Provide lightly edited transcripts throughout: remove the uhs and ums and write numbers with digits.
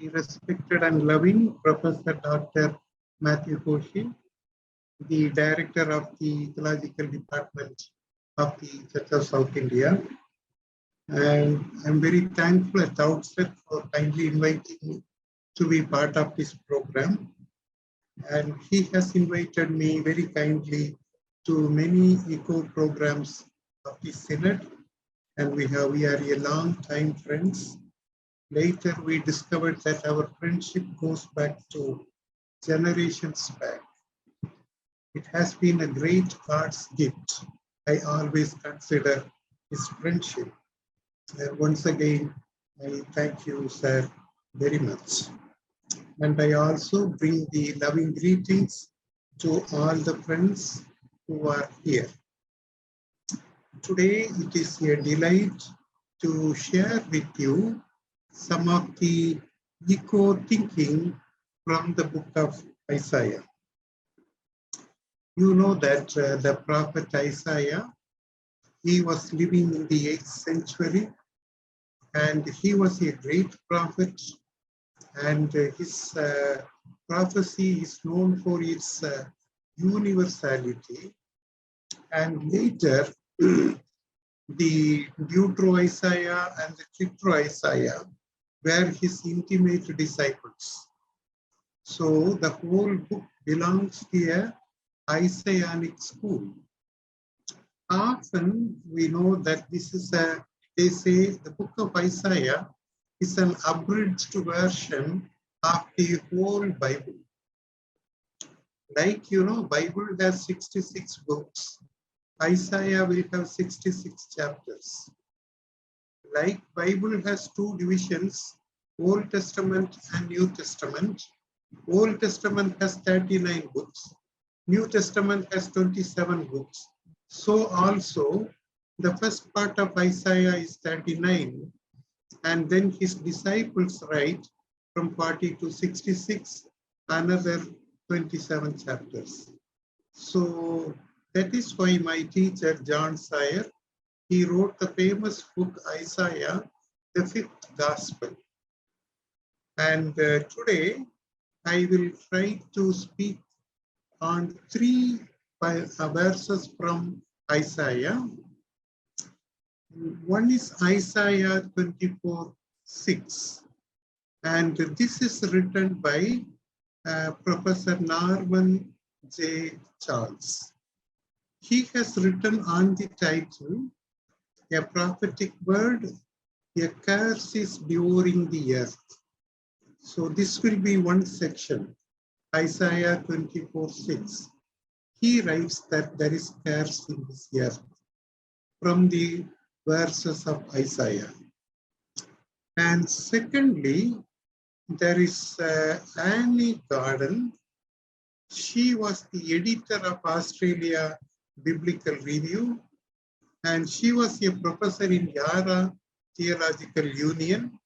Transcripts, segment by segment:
Very respected and loving Professor Dr. Matthew Koshi, the Director of the Theological Department of the Church of South India. And I'm very thankful at the outset for kindly inviting me to be part of this program. And he has invited me very kindly to many eco programs of the Synod. And we are a long time friends. Later, we discovered that our friendship goes back to generations back. It has been a great God's gift. I always consider his friendship. Once again, I thank you, sir, very much. And I also bring the loving greetings to all the friends who are here. Today, it is a delight to share with you some of the eco thinking from the book of Isaiah. You know that the prophet Isaiah, he was living in the 8th century and he was a great prophet, and his prophecy is known for its universality. And later, the Deutero-Isaiah and the Trito-Isaiah were his intimate disciples. So the whole book belongs to a Isaianic school. Often we know that this is they say the book of Isaiah is an abridged version of the whole Bible. Like, Bible has 66 books. Isaiah will have 66 chapters. Like Bible has two divisions, Old Testament and New Testament. Old Testament has 39 books. New Testament has 27 books. So also, the first part of Isaiah is 39, and then his disciples write from 40 to 66, another 27 chapters. So that is why my teacher, John Sayer, he wrote the famous book Isaiah, the 5th Gospel. And today, I will try to speak on 3 verses from Isaiah. One is Isaiah 24:6, and this is written by Professor Norman J. Charles. He has written on the title, A Prophetic Word, a Curse is Devouring the Earth. So this will be one section, Isaiah 24:6. He writes that there is curse in this earth from the verses of Isaiah. And secondly, there is Annie Gordon. She was the editor of Australia Biblical Review, and she was a professor in Yarra Theological Union,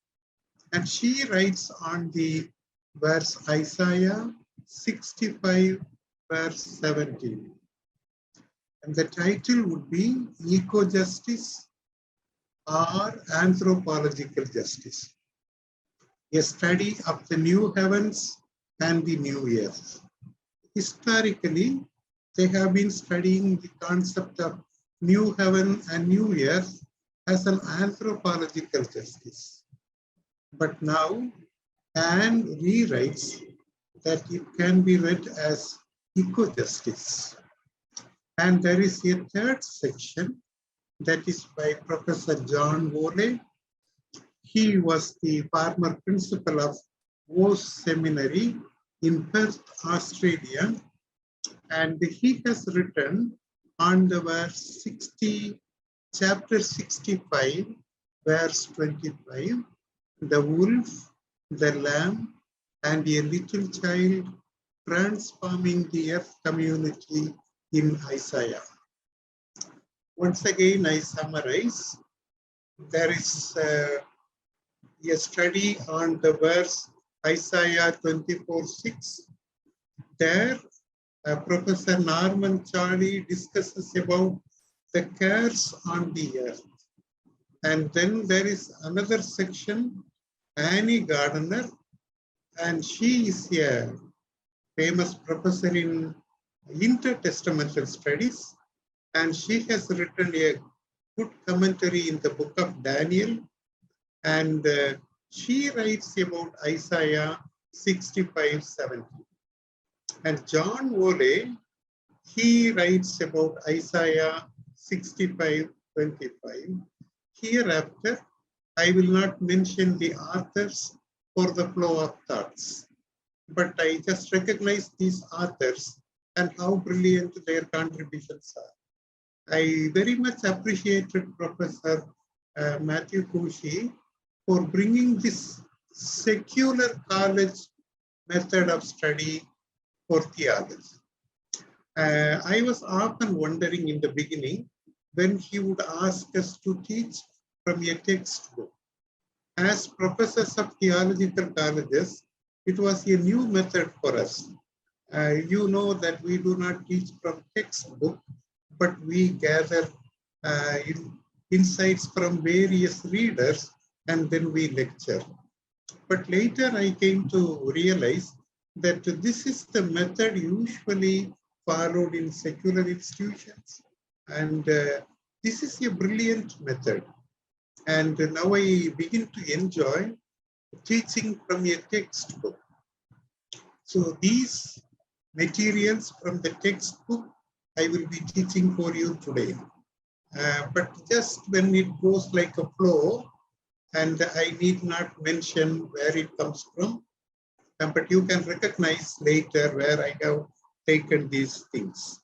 and she writes on the verse Isaiah 65, verse 17. And the title would be Eco-Justice or Anthropological Justice, a study of the new heavens and the new earth. Historically, they have been studying the concept of new heaven and new earth as an anthropological justice. But now, Anne rewrites that it can be read as eco-justice. And there is a third section that is by Professor John Woley. He was the former principal of Wose Seminary in Perth, Australia, and he has written on the verse 60, chapter 65, verse 25, the wolf, the lamb, and a little child transforming the earth community in Isaiah. Once again, I summarize. There is a study on the verse Isaiah 24:6. There, Professor Norman Charlie discusses about the curse on the earth. And then there is another section, Annie Gardner, and she is a famous professor in intertestamental studies, and she has written a good commentary in the book of Daniel, and she writes about Isaiah 65:70. And John Woolley, he writes about Isaiah 65:25. Hereafter, I will not mention the authors for the flow of thoughts, but I just recognize these authors and how brilliant their contributions are. I very much appreciated Professor Matthew Kushi for bringing this secular college method of study for theology. I was often wondering in the beginning when he would ask us to teach from a textbook. As professors of theological colleges, it was a new method for us. You know that we do not teach from textbook, but we gather insights from various readers and then we lecture. But later I came to realize that this is the method usually followed in secular institutions. And this is a brilliant method. And now I begin to enjoy teaching from a textbook. So these materials from the textbook, I will be teaching for you today. But just when it goes like a flow, and I need not mention where it comes from, but you can recognize later where I have taken these things.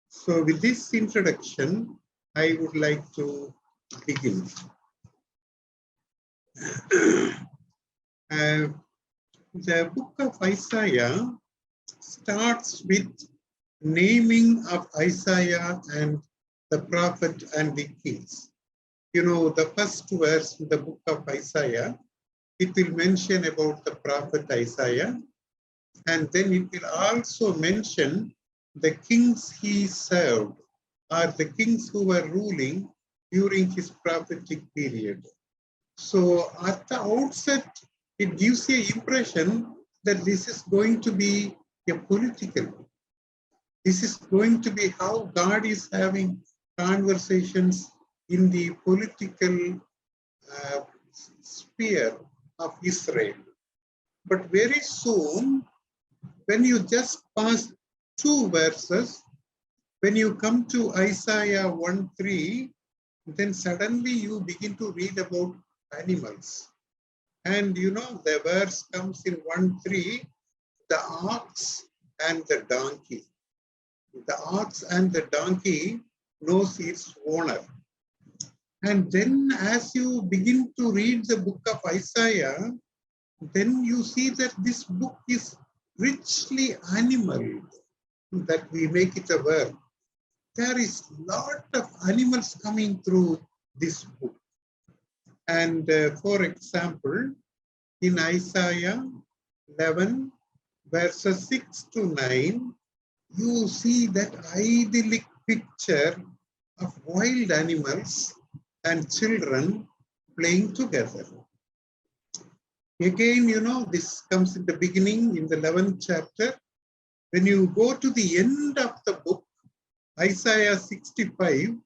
So with this introduction, I would like to begin. The book of Isaiah starts with naming of Isaiah and the prophet and the kings. You know, the first verse in the book of Isaiah, it will mention about the prophet Isaiah, and then it will also mention the kings he served, or the kings who were ruling during his prophetic period. So at the outset, it gives the impression that this is going to be a political book. This is going to be how God is having conversations in the political sphere of Israel. But very soon, when you just pass 2 verses, when you come to Isaiah 1:3, then suddenly you begin to read about animals. And you know, the verse comes in 1:3, the ox and the donkey. The ox and the donkey knows its owner. And then as you begin to read the book of Isaiah, then you see that this book is richly animal, that we make it a verb. There is a lot of animals coming through this book. And for example, in Isaiah 11, verses 6 to 9, you see that idyllic picture of wild animals and children playing together. Again, you know, this comes in the beginning in the 11th chapter. When you go to the end of the book, Isaiah 65,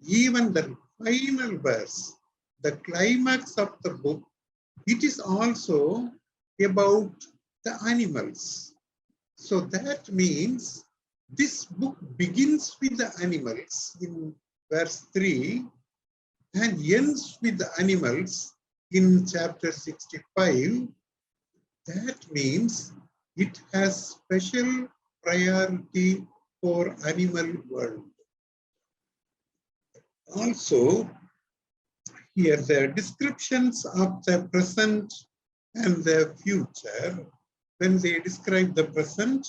even the final verse, the climax of the book, it is also about the animals. So that means this book begins with the animals in verse 3 and ends with the animals in chapter 65. That means it has special priority for animal world. Also, here the descriptions of the present and the future, when they describe the present,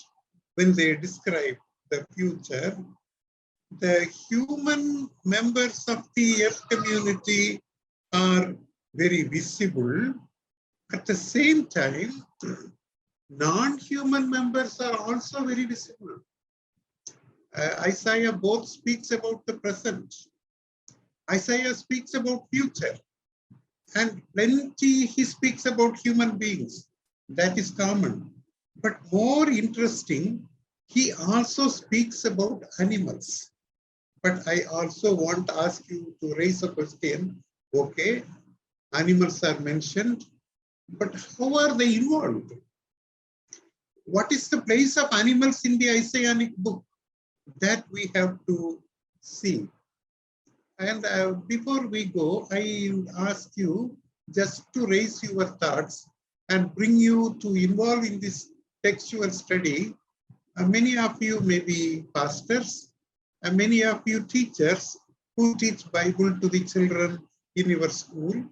when they describe the future, the human members of the earth community are very visible. At the same time, non-human members are also very visible. Isaiah both speaks about the present. Isaiah speaks about future. And plenty he speaks about human beings. That is common. But more interesting, he also speaks about animals. But I also want to ask you to raise a question. Okay, animals are mentioned, but how are they involved? What is the place of animals in the Isaianic book? That we have to see. And before we go, I ask you just to raise your thoughts and bring you to involve in this textual study. Many of you may be pastors, and many of you teachers who teach Bible to the children in your school,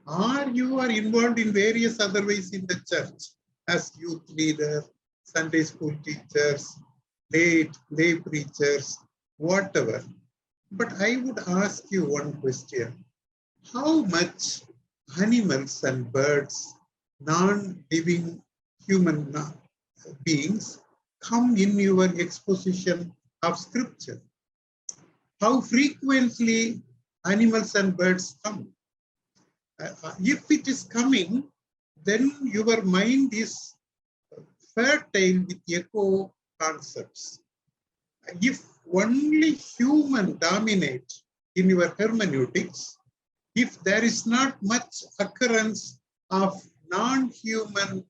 or you are involved in various other ways in the church as youth leader, Sunday school teachers, lay preachers, whatever. But I would ask you one question. How much animals and birds, non-living human beings, come in your exposition of scripture? How frequently animals and birds come? If it is coming, then your mind is fertile with echo concepts. If only human dominate in your hermeneutics, if there is not much occurrence of non-human,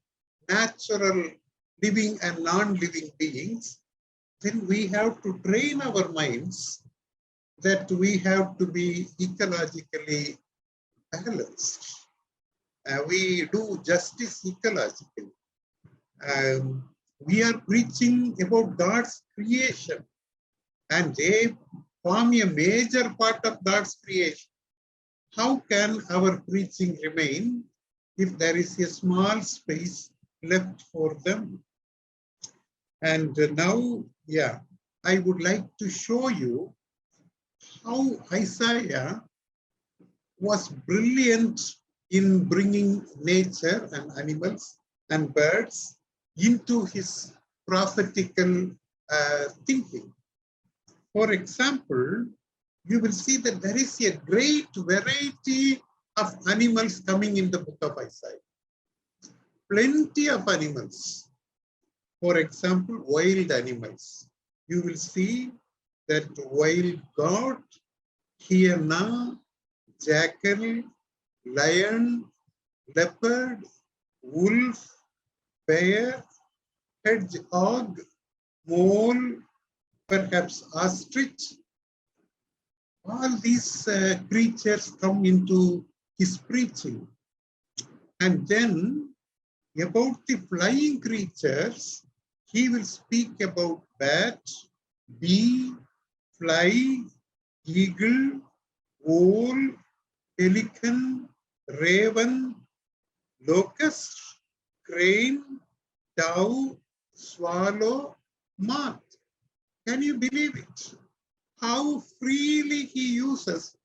natural, living and non-living beings, then we have to train our minds that we have to be ecologically balanced. We do justice ecologically. We are preaching about God's creation, and they form a major part of God's creation. How can our preaching remain if there is a small space left for them? And now, I would like to show you how Isaiah was brilliant in bringing nature and animals and birds into his prophetical thinking. For example, you will see that there is a great variety of animals coming in the book of Isaiah. Plenty of animals. For example, wild animals. You will see that wild goat, hyena, jackal, lion, leopard, wolf, bear, hedgehog, mole, perhaps ostrich. All these creatures come into his preaching. And then about the flying creatures, he will speak about bat, bee, fly, eagle, owl, pelican, raven, locust, crane, dove, swallow, moth. Can you believe it? How freely he uses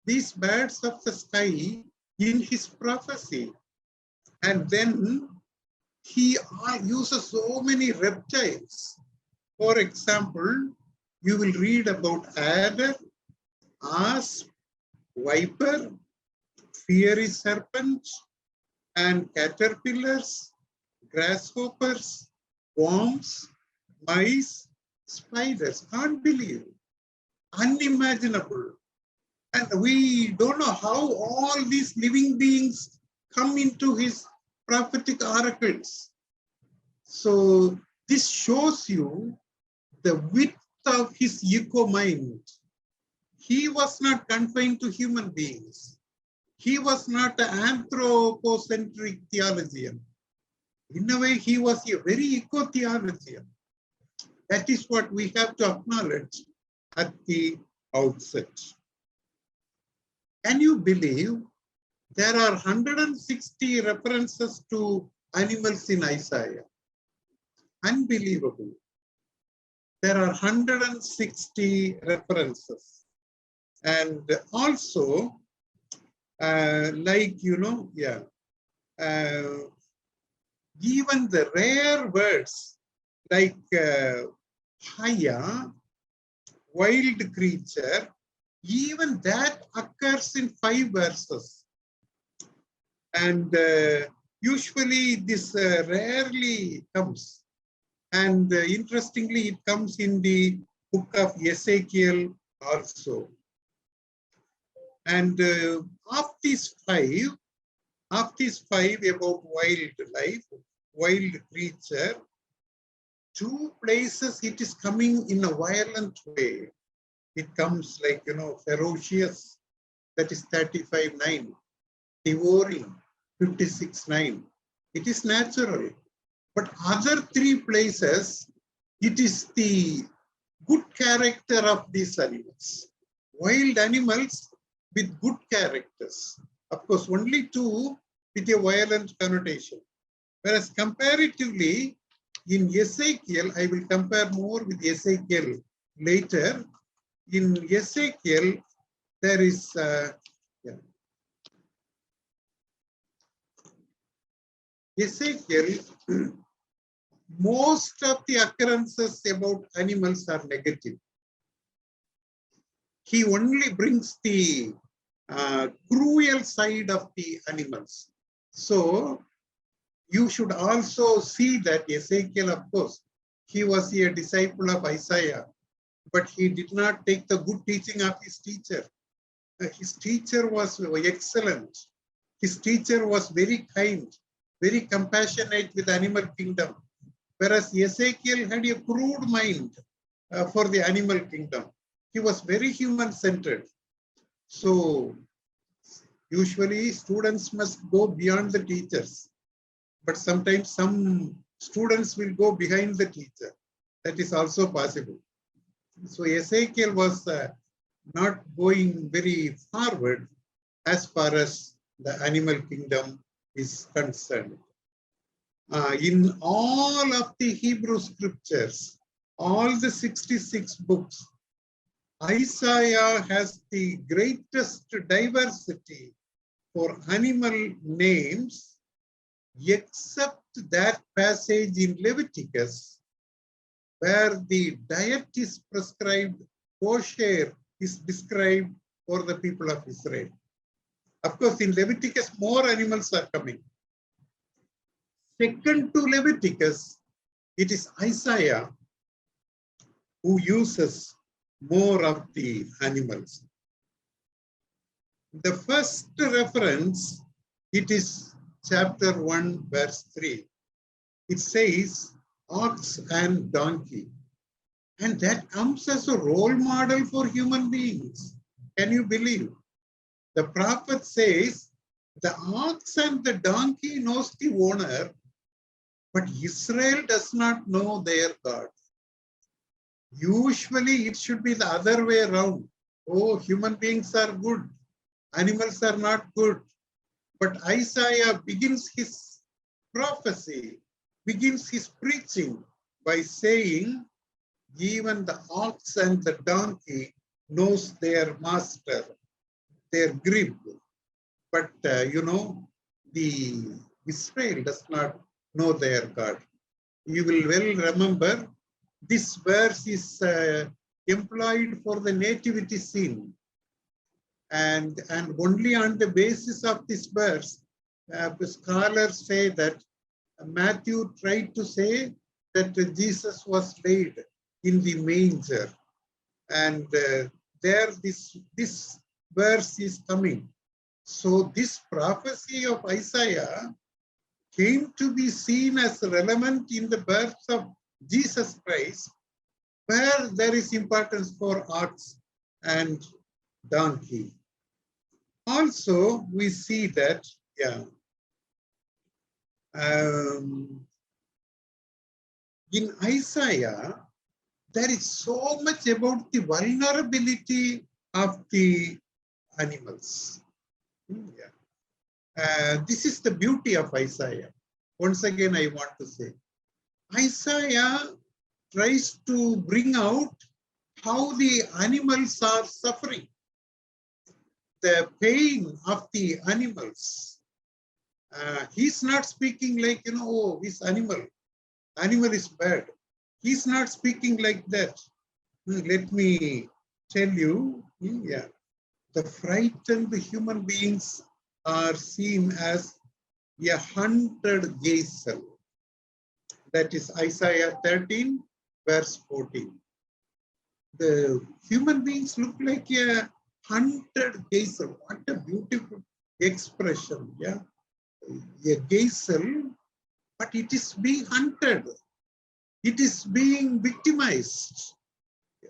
these birds of the sky in his prophecy. And then he uses so many reptiles. For example, you will read about adder, asp, viper, fiery serpent, and caterpillars, grasshoppers, worms, mice, spiders. Can't believe. Unimaginable. And we don't know how all these living beings come into his prophetic oracles. So this shows you the width of his eco mind. He was not confined to human beings. He was not an anthropocentric theologian. In a way, he was a very eco-theologian. That is what we have to acknowledge at the outset. Can you believe there are 160 references to animals in Isaiah? Unbelievable. There are 160 references. And also, even the rare words like haya, wild creature, even that occurs in 5 verses. And Usually this rarely comes. And interestingly, it comes in the book of Ezekiel also. And of these five about wildlife, wild creature, two places it is coming in a violent way. It comes like, ferocious, that is 35:9, devouring, 56:9. It is natural. But other three places, it is the good character of these animals. Wild animals with good characters. Of course, only two with a violent connotation. Whereas comparatively, in Ezekiel, I will compare more with Ezekiel later. In Ezekiel, there is, Ezekiel, most of the occurrences about animals are negative. He only brings the cruel side of the animals. So you should also see that Ezekiel, of course, he was a disciple of Isaiah, but he did not take the good teaching of his teacher. His teacher was excellent. His teacher was very kind, very compassionate with the animal kingdom. Whereas Ezekiel had a crude mind for the animal kingdom. He was very human-centered. So usually students must go beyond the teachers. But sometimes some students will go behind the teacher. That is also possible. So Ezekiel was not going very forward as far as the animal kingdom is concerned. In all of the Hebrew scriptures, all the 66 books, Isaiah has the greatest diversity for animal names, except that passage in Leviticus where the diet is prescribed, kosher is described for the people of Israel. Of course, in Leviticus, more animals are coming. Second to Leviticus, it is Isaiah who uses more of the animals. The first reference, it is chapter 1, verse 3. It says, ox and donkey. And that comes as a role model for human beings. Can you believe? The prophet says, the ox and the donkey knows the owner, but Israel does not know their God. Usually it should be the other way around. Oh, human beings are good. Animals are not good. But Isaiah begins his prophecy, begins his preaching by saying, even the ox and the donkey knows their master, their grip. But, the Israel does not know their God. You will well remember this verse is employed for the nativity scene. And only on the basis of this verse, scholars say that Matthew tried to say that Jesus was laid in the manger. And there this verse is coming. So this prophecy of Isaiah came to be seen as relevant in the birth of Jesus Christ, where there is importance for ox and donkey. Also, we see that, in Isaiah, there is so much about the vulnerability of the animals. This is the beauty of Isaiah. Once again, I want to say, Isaiah tries to bring out how the animals are suffering, the pain of the animals. He's not speaking like, oh, this animal is bad. He's not speaking like that. Let me tell you, the frightened human beings are seen as a hunted gazelle. That is Isaiah 13, verse 14. The human beings look like a hunted gazelle. What a beautiful expression. Yeah, a gazelle, but it is being hunted. It is being victimized.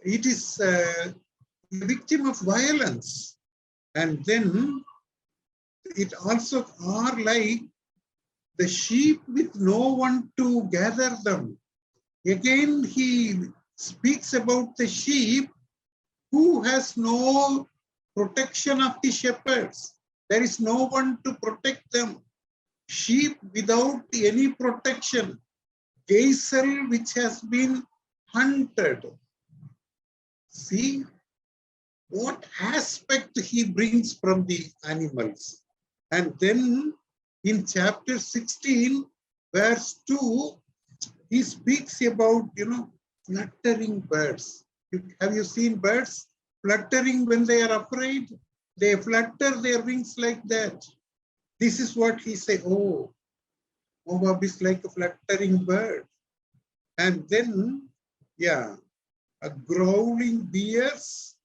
It is a victim of violence. And then it also are like the sheep with no one to gather them. Again, he speaks about the sheep who has no protection of the shepherds. There is no one to protect them. Sheep without any protection. Gazelle which has been hunted. See what aspect he brings from the animals. And then in chapter 16, verse 2, he speaks about, fluttering birds. Have you seen birds fluttering when they are afraid? They flutter their wings like that. This is what he said. Oh, Moab is like a fluttering bird. And then, a growling bears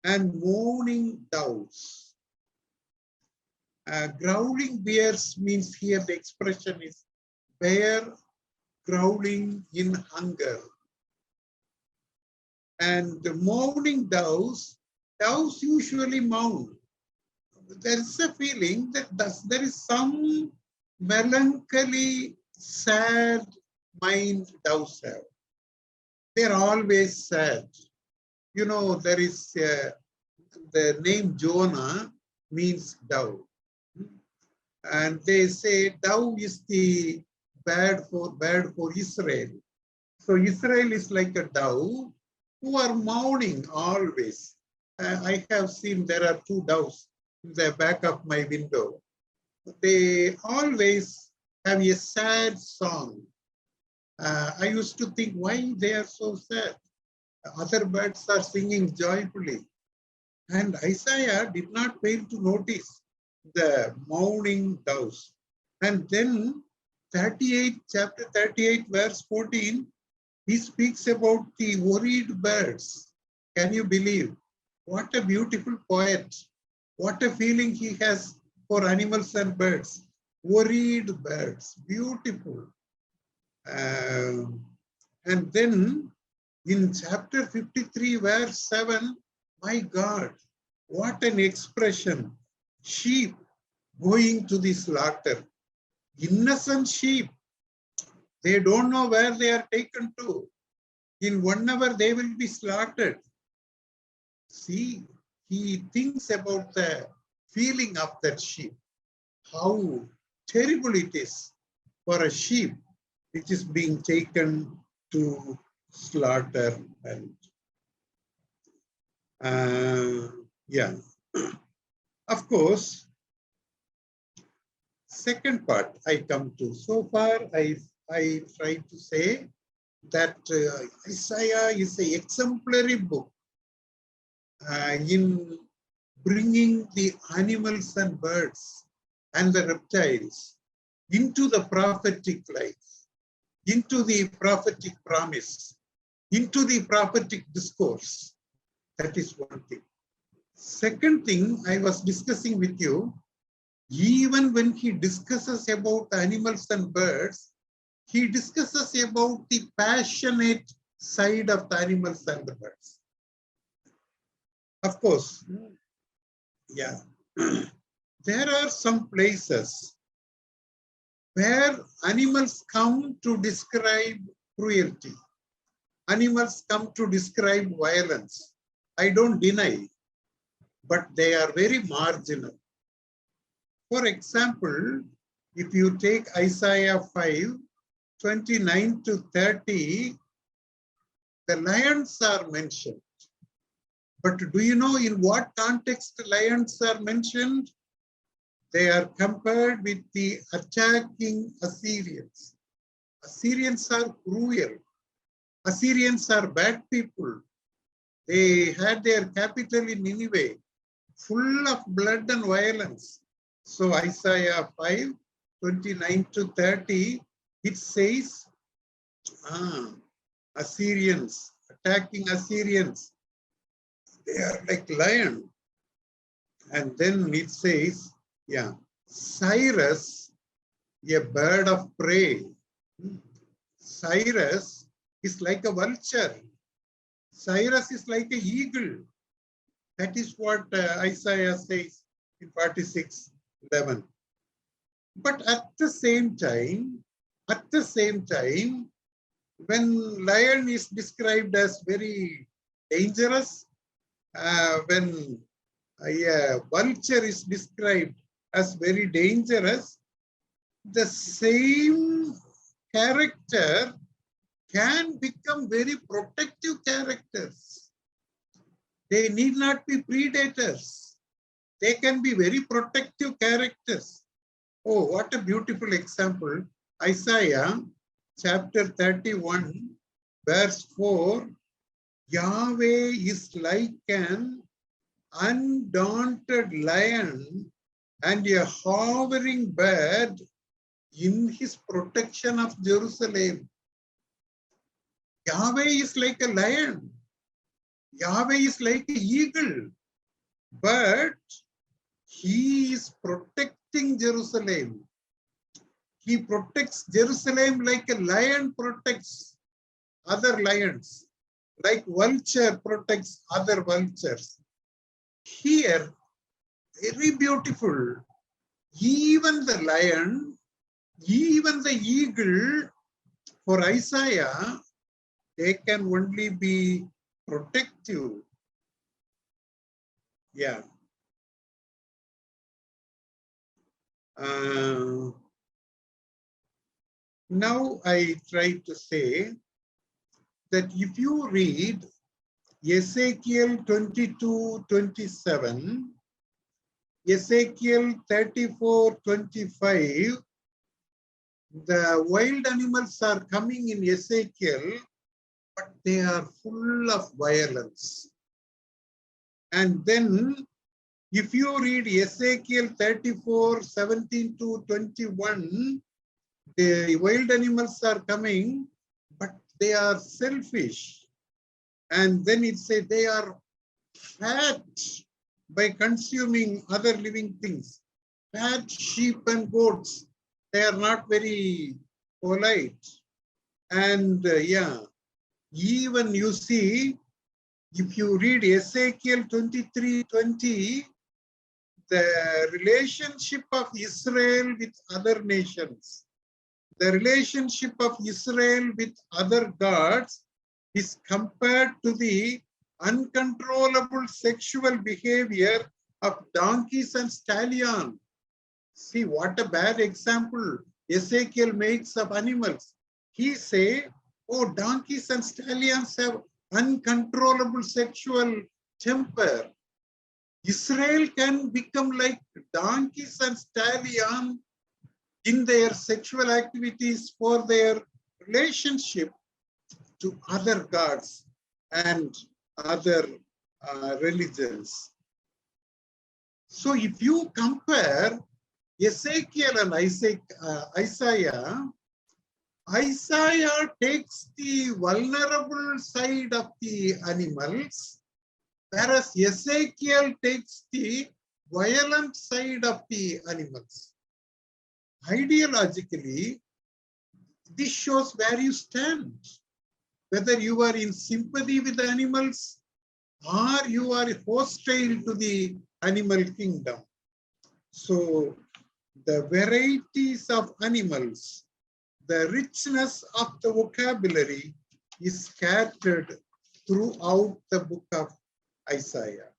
and mourning doves. Growling bears means here the expression is bear growling in hunger. And the mourning doves usually mourn. There is a feeling that there is some melancholy, sad mind doves have. They're always sad. There is the name Jonah means dove. And they say dove is the bad for Israel. So Israel is like a dove who are mourning always. I have seen there are two doves in the back of my window. They always have a sad song. I used to think why they are so sad. Other birds are singing joyfully. And Isaiah did not fail to notice the mourning doves. And then chapter 38, verse 14, he speaks about the worried birds. Can you believe? What a beautiful poet. What a feeling he has for animals and birds. Worried birds, beautiful. And then in chapter 53, verse 7, my God, what an expression. Sheep going to the slaughter. Innocent sheep. They don't know where they are taken to. In 1 hour, they will be slaughtered. See, he thinks about the feeling of that sheep. How terrible it is for a sheep which is being taken to slaughter. And of course, second part I come to. So far, I try to say that Isaiah is an exemplary book in bringing the animals and birds and the reptiles into the prophetic life, into the prophetic promise, into the prophetic discourse. That is one thing. Second thing I was discussing with you, even when he discusses about animals and birds, he discusses about the passionate side of the animals and the birds. Of course, there are some places where animals come to describe cruelty. Animals come to describe violence. I don't deny, but they are very marginal. For example, if you take Isaiah 5, 29 to 30, the lions are mentioned. But do you know in what context lions are mentioned? They are compared with the attacking Assyrians. Assyrians are cruel. Assyrians are bad people. They had their capital in Nineveh, full of blood and violence. So Isaiah 5, 29 to 30, it says, Assyrians, attacking Assyrians. They are like lion. And then it says, Cyrus, a bird of prey. Cyrus is like a vulture. Cyrus is like an eagle. That is what Isaiah says in 46:11. But at the same time, when lion is described as very dangerous, when a vulture is described as very dangerous, the same character can become very protective characters. They need not be predators. They can be very protective characters. Oh, what a beautiful example. Isaiah chapter 31, verse 4, Yahweh is like an undaunted lion and a hovering bird in his protection of Jerusalem. Yahweh is like a lion. Yahweh is like an eagle, but he is protecting Jerusalem. He protects Jerusalem like a lion protects other lions, like vulture protects other vultures. Here, very beautiful. Even the lion, even the eagle, for Isaiah, they can only be protective. Yeah. Now I try to say that if you read Ezekiel 22:27, Ezekiel 34:25, the wild animals are coming in Ezekiel, but they are full of violence. And then if you read Ezekiel 34:17-21, the wild animals are coming, but they are selfish. And then it says they are fat by consuming other living things. Fat sheep and goats, they are not very polite. And even you see, if you read Ezekiel 23:20, the relationship of Israel with other nations, the relationship of Israel with other gods is compared to the uncontrollable sexual behavior of donkeys and stallions. See what a bad example Ezekiel makes of animals. He say, oh, donkeys and stallions have uncontrollable sexual temper. Israel can become like donkeys and stallions in their sexual activities for their relationship to other gods and other religions. So if you compare Ezekiel and Isaiah, Isaiah takes the vulnerable side of the animals, whereas Ezekiel takes the violent side of the animals. Ideologically, this shows where you stand, whether you are in sympathy with the animals or you are hostile to the animal kingdom. So the varieties of animals, the richness of the vocabulary is scattered throughout the book of Isaiah.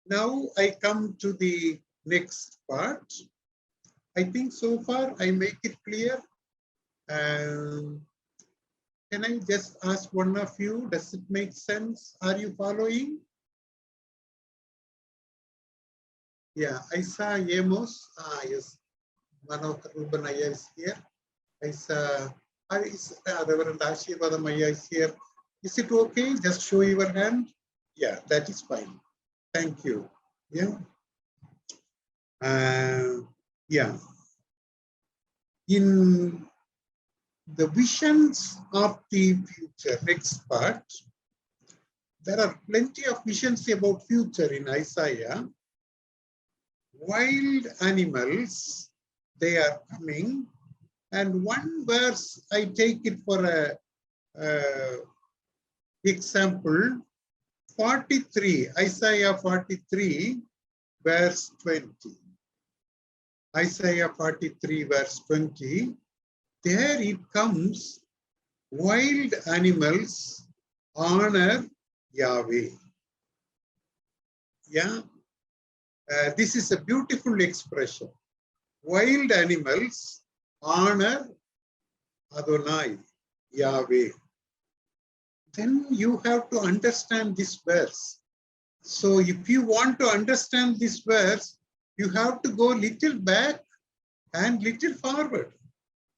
Now I come to the next part. I think so far I make it clear. Can I just ask one of you, does it make sense? Are you following? Yeah, I saw Amos. Yes, one of the Ruben Aya is here. I saw Reverend Ashirvadam Aya is here. Is it okay? Just show your hand. Yeah, that is fine. Thank you. Yeah. Yeah. In the visions of the future, next part, there are plenty of visions about future in Isaiah. Wild animals, they are coming. And one verse, I take it for a example, 43, Isaiah 43, verse 20. Isaiah 43, verse 20. There it comes, wild animals honor Yahweh. Yeah, this is a beautiful expression. Wild animals honor Adonai, Yahweh. Then you have to understand this verse. So if you want to understand this verse, you have to go little back and little forward.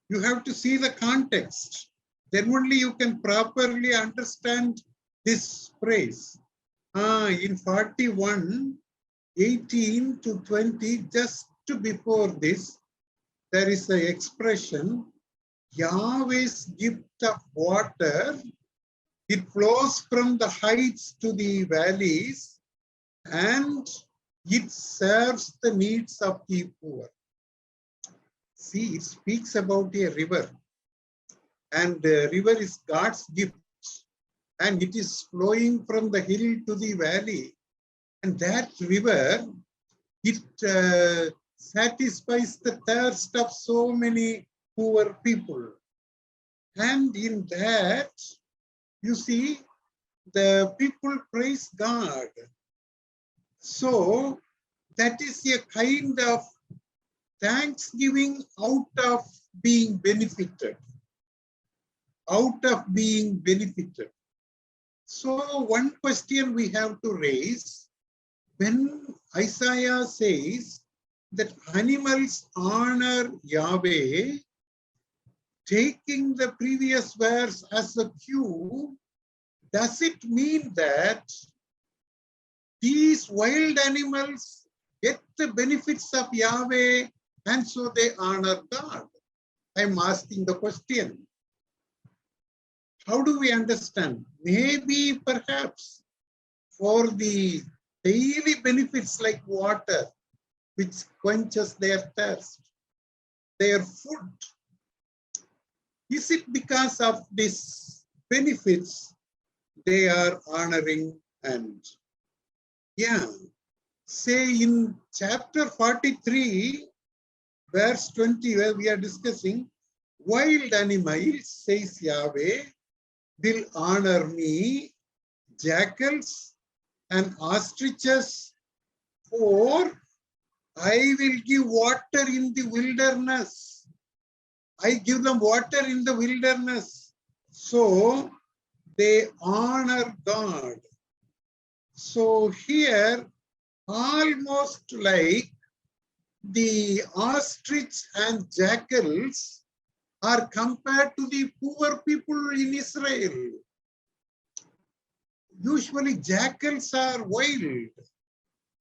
You have to see the context. Then only you can properly understand this phrase. In 41, 18 to 20, just before this, there is an expression, Yahweh's gift of water, it flows from the heights to the valleys, and it serves the needs of the poor. See, it speaks about a river, and the river is God's gift, and it is flowing from the hill to the valley. And that river, it satisfies the thirst of so many poor people. And in that, you see, the people praise God. So that is a kind of thanksgiving out of being benefited. Out of being benefited. So one question we have to raise, when Isaiah says that animals honor Yahweh, taking the previous verse as a cue, does it mean that these wild animals get the benefits of Yahweh and so they honor God? I'm asking the question. How do we understand? Maybe perhaps for the daily benefits like water, which quenches their thirst, their food. Is it because of these benefits they are honoring? And yeah, say in chapter 43, verse 20, where we are discussing, wild animals, says Yahweh, will honor me, jackals and ostriches, for I will give water in the wilderness. I give them water in the wilderness. So they honor God. So here, almost like the ostrich and jackals are compared to the poor people in Israel. Usually jackals are wild.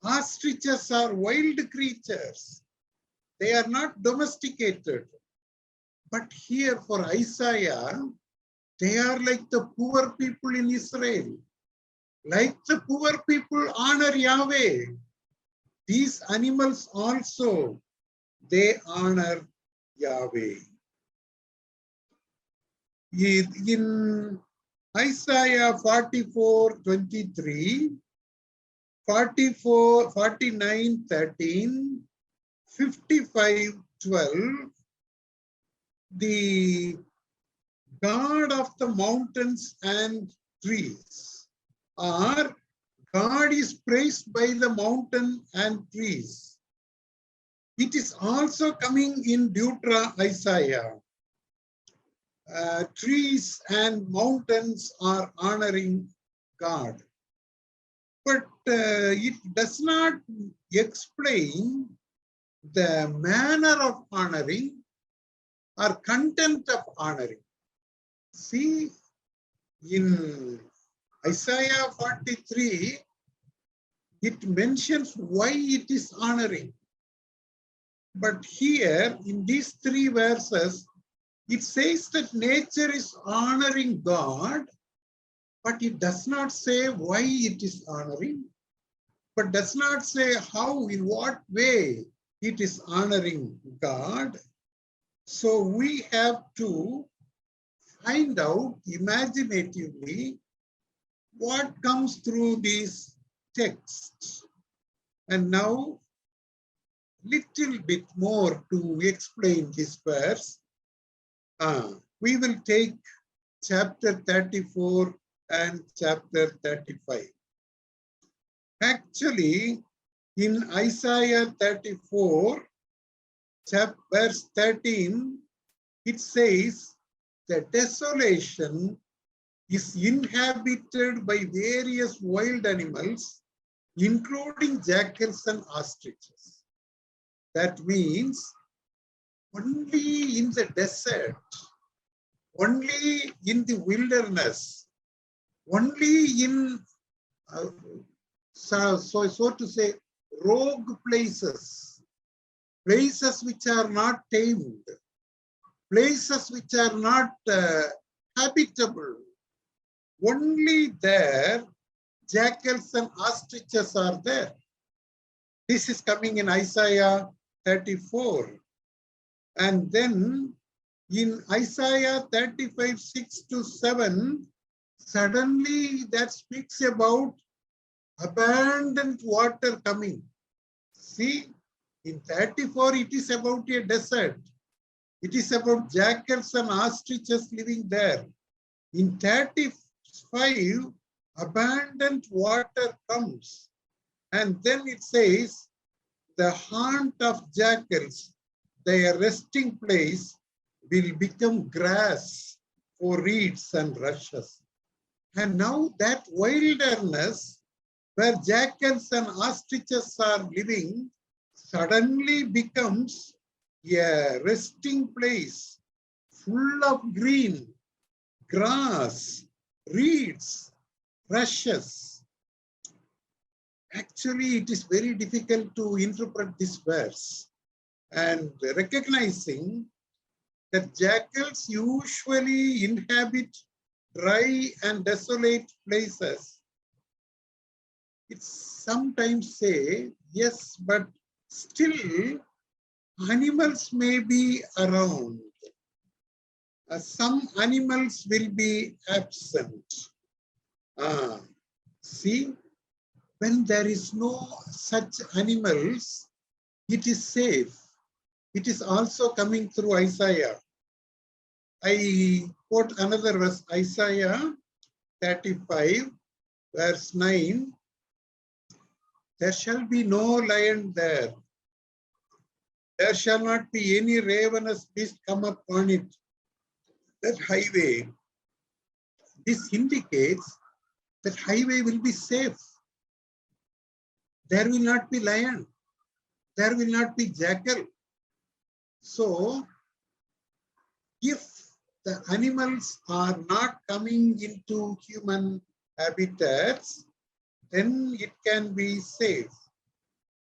Ostriches are wild creatures. They are not domesticated. But here for Isaiah, they are like the poor people in Israel. Like the poor people honor Yahweh. These animals also, they honor Yahweh. In Isaiah 44:23, 49:13, 55:12, the God of the mountains and trees, or God is praised by the mountain and trees. It is also coming in Isaiah. Trees and mountains are honoring God. But it does not explain the manner of honoring or content of honoring. See, in Isaiah 43, it mentions why it is honoring. But here in these three verses, it says that nature is honoring God, but it does not say why it is honoring, but does not say how, in what way it is honoring God. So we have to find out imaginatively what comes through these texts. And now, little bit more to explain this verse. We will take chapter 34 and chapter 35. Actually, in Isaiah 34, verse 13, it says, the desolation is inhabited by various wild animals, including jackals and ostriches. That means only in the desert, only in the wilderness, only in, so to say, rogue places, places which are not tamed, places which are not habitable, only there jackals and ostriches are there. This is coming in Isaiah 34. And then in Isaiah 35, 6 to 7, suddenly that speaks about abundant water coming. See, in 34, it is about a desert. It is about jackals and ostriches living there. In 35, abundant water comes. And then it says, the haunt of jackals, their resting place, will become grass for reeds and rushes. And now that wilderness where jackals and ostriches are living suddenly becomes a resting place full of green, grass, reeds, rushes. Actually, it is very difficult to interpret this verse, and recognizing that jackals usually inhabit dry and desolate places. It sometimes say, yes, but still animals may be around. Some animals will be absent. See, when there is no such animals, it is safe. It is also coming through Isaiah. I quote another verse, Isaiah 35, verse 9. There shall be no lion there. There shall not be any ravenous beast come upon it. That highway, this indicates that highway will be safe. There will not be lion. There will not be jackal. So, if the animals are not coming into human habitats, then it can be safe.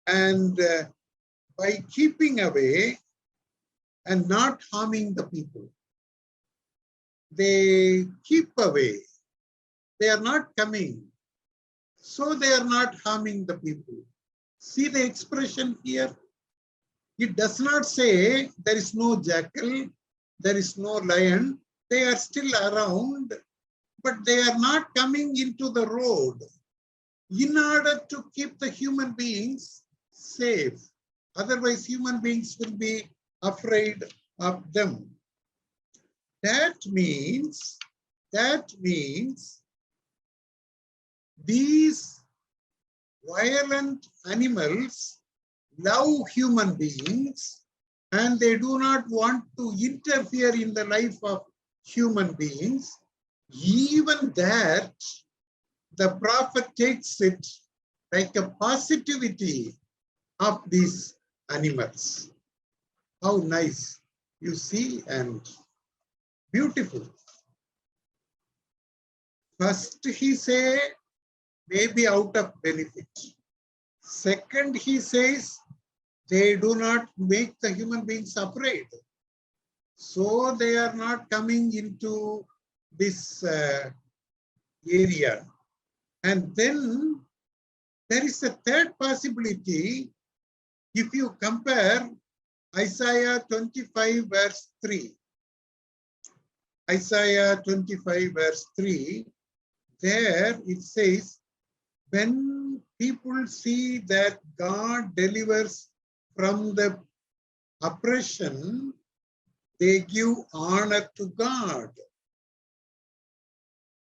And by keeping away and not harming the people, they keep away. They are not coming. So they are not harming the people. See the expression here? It does not say there is no jackal, there is no lion. They are still around, but they are not coming into the road in order to keep the human beings safe. Otherwise, human beings will be afraid of them. That means these violent animals love human beings and they do not want to interfere in the life of human beings. Even that, the prophet takes it like a positivity of these animals. How nice, you see, and beautiful. First, he say, maybe out of benefit. Second, he says, they do not make the human beings afraid. So they are not coming into this area. And then there is a third possibility. If you compare Isaiah 25 verse 3, Isaiah 25 verse 3, there it says, when people see that God delivers from the oppression, they give honor to God.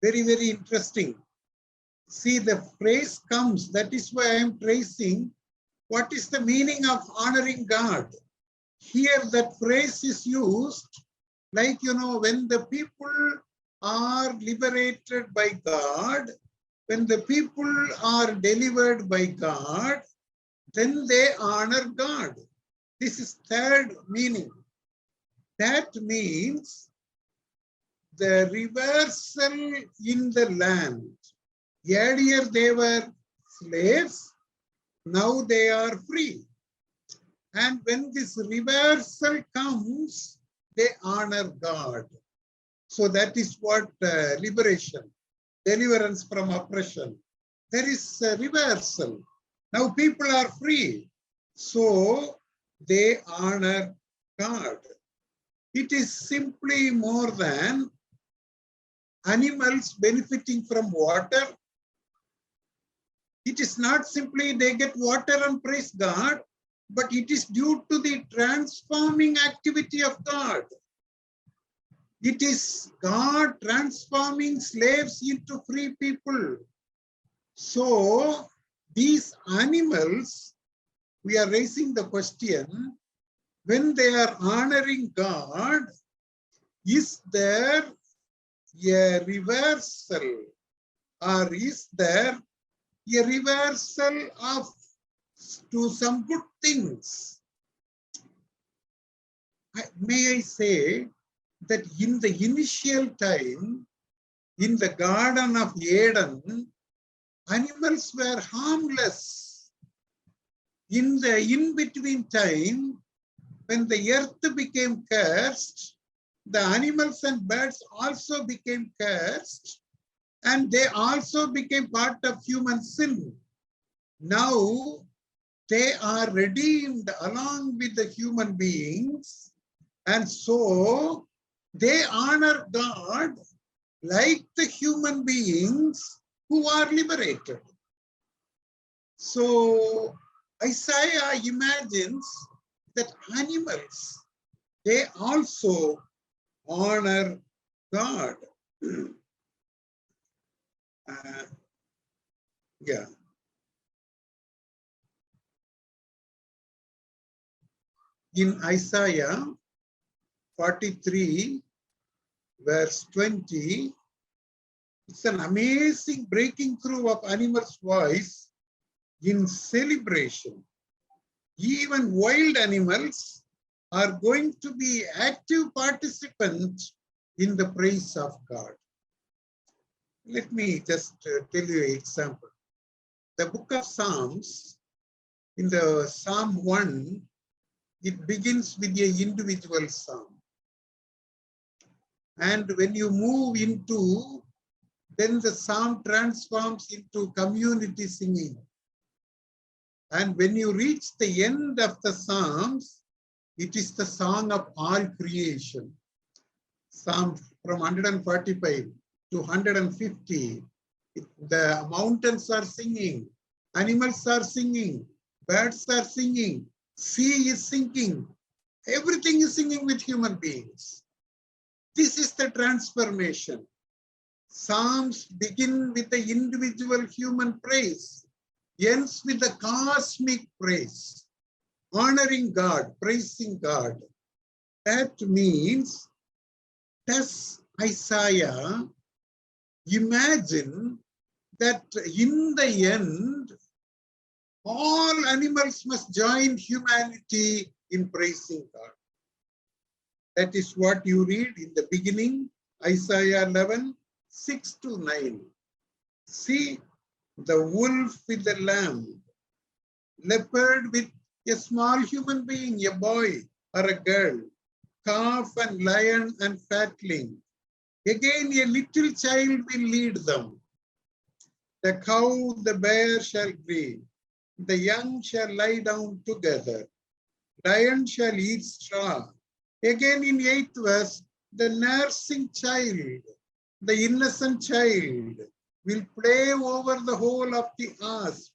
Very, very interesting. See, the phrase comes, that is why I am tracing what is the meaning of honoring God. Here that phrase is used like, when the people are liberated by God, when the people are delivered by God, then they honor God. This is third meaning. That means the reversal in the land. Earlier they were slaves, now they are free. And when this reversal comes, they honor God. So that is what liberation, deliverance from oppression. There is a reversal. Now people are free. So they honor God. It is simply more than animals benefiting from water. It is not simply they get water and praise God, but it is due to the transforming activity of God. It is God transforming slaves into free people. So these animals, we are raising the question, when they are honoring God, is there a reversal, or is there a reversal of to some good things? May I say that in the initial time, in the Garden of Eden, animals were harmless. In the in-between time, when the earth became cursed, the animals and birds also became cursed, and they also became part of human sin. Now, they are redeemed along with the human beings, and so they honor God like the human beings who are liberated. So Isaiah imagines that animals, they also honor God. Yeah. In Isaiah 43, verse 20, it's an amazing breaking through of animals' voice in celebration. Even wild animals are going to be active participants in the praise of God. Let me just tell you an example. The book of Psalms, in the Psalm 1, it begins with an individual psalm. And when you move into, then the psalm transforms into community singing. And when you reach the end of the Psalms, it is the song of all creation. Psalm from 145 to 150, the mountains are singing, animals are singing, birds are singing, sea is singing, everything is singing with human beings. This is the transformation. Psalms begin with the individual human praise, ends with the cosmic praise, honoring God, praising God. That means, does Isaiah imagine that in the end, all animals must join humanity in praising God? That is what you read in the beginning, Isaiah 11, 6 to 9. See, the wolf with the lamb, leopard with a small human being, a boy or a girl, calf and lion and fatling. Again, a little child will lead them. The cow, the bear shall glean. The young shall lie down together. Lion shall eat straw. Again in 8th verse, the nursing child, the innocent child, will play over the hole of the asp.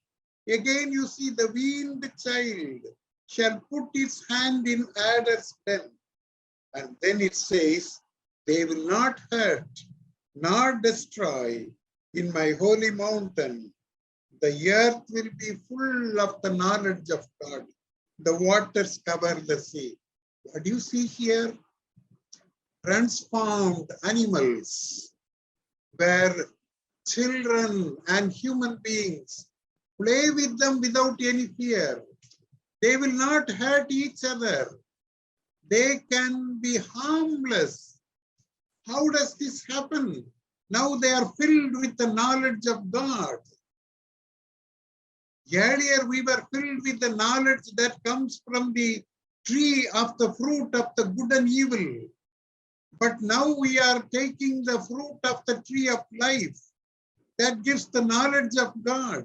Again you see the weaned child shall put its hand in adder's den. And then it says, they will not hurt nor destroy in my holy mountain. The earth will be full of the knowledge of God. The waters cover the sea. What do you see here? Transformed animals where children and human beings play with them without any fear. They will not hurt each other. They can be harmless. How does this happen? Now they are filled with the knowledge of God. Earlier we were filled with the knowledge that comes from the tree of the fruit of the good and evil. But now we are taking the fruit of the tree of life that gives the knowledge of God.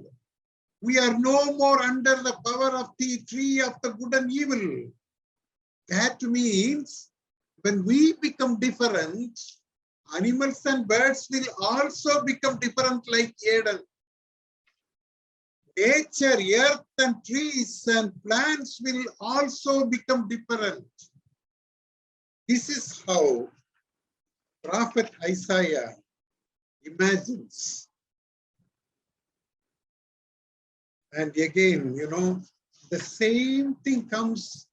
We are no more under the power of the tree of the good and evil. That means when we become different, animals and birds will also become different like Eden. Nature, earth and trees and plants will also become different. This is how Prophet Isaiah imagines. And again, the same thing comes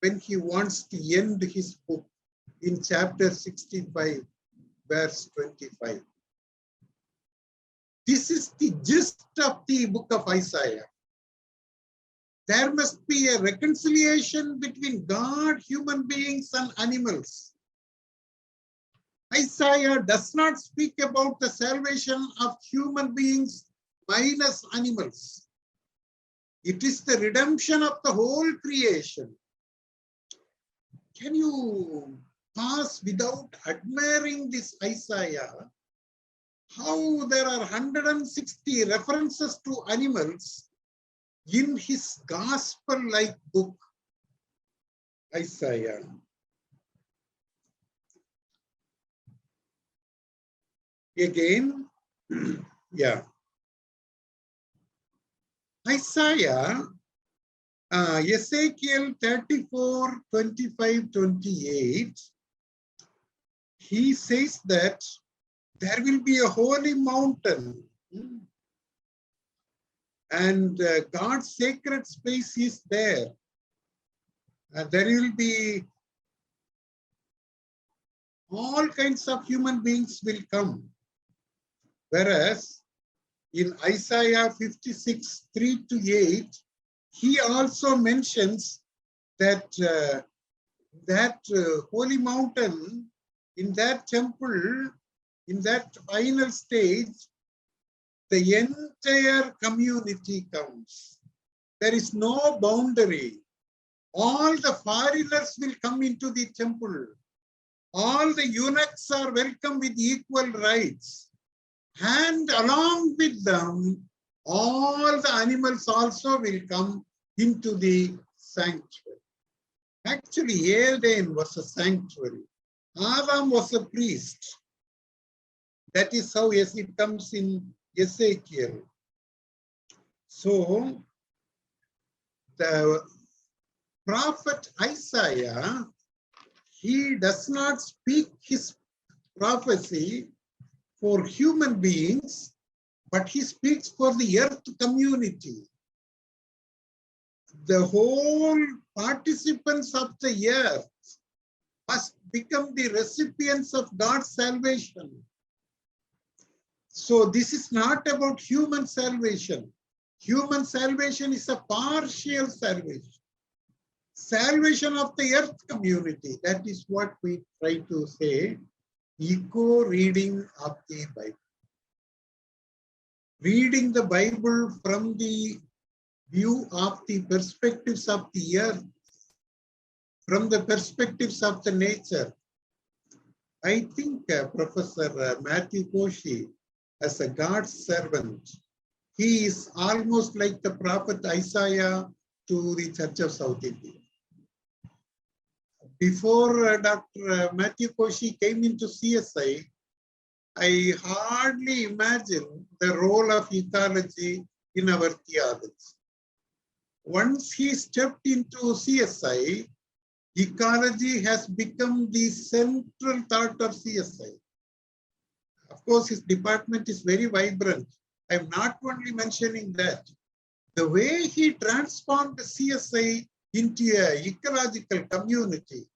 when he wants to end his book in chapter 65, verse 25. This is the gist of the book of Isaiah. There must be a reconciliation between God, human beings, and animals. Isaiah does not speak about the salvation of human beings minus animals. It is the redemption of the whole creation. Can you pass without admiring this Isaiah? How there are 160 references to animals in his gospel-like book, Isaiah. Again, Isaiah, Ezekiel 34, 25, 28, he says that there will be a holy mountain and God's sacred space is there. There will be all kinds of human beings will come. Whereas in Isaiah 56, 3 to 8, he also mentions that holy mountain, in that temple, in that final stage, the entire community comes. There is no boundary. All the foreigners will come into the temple. All the eunuchs are welcome with equal rights. And along with them, all the animals also will come into the sanctuary. Actually, Eden was a sanctuary. Adam was a priest. That is how it comes in Ezekiel. So, the prophet Isaiah, he does not speak his prophecy for human beings, but he speaks for the earth community. The whole participants of the earth must become the recipients of God's salvation. So this is not about human salvation. Human salvation is a partial salvation. Salvation of the earth community, that is what we try to say, eco-reading of the Bible. Reading the Bible from the view of the perspectives of the earth, from the perspectives of the nature. I think Professor Matthew Koshi, as a God's servant, he is almost like the prophet Isaiah to the Church of South India. Before Dr. Matthew Koshi came into CSI, I hardly imagine the role of ecology in our theology. Once he stepped into CSI, ecology has become the central thought of CSI. Of course, his department is very vibrant. I'm not only mentioning that. The way he transformed CSI into an ecological community,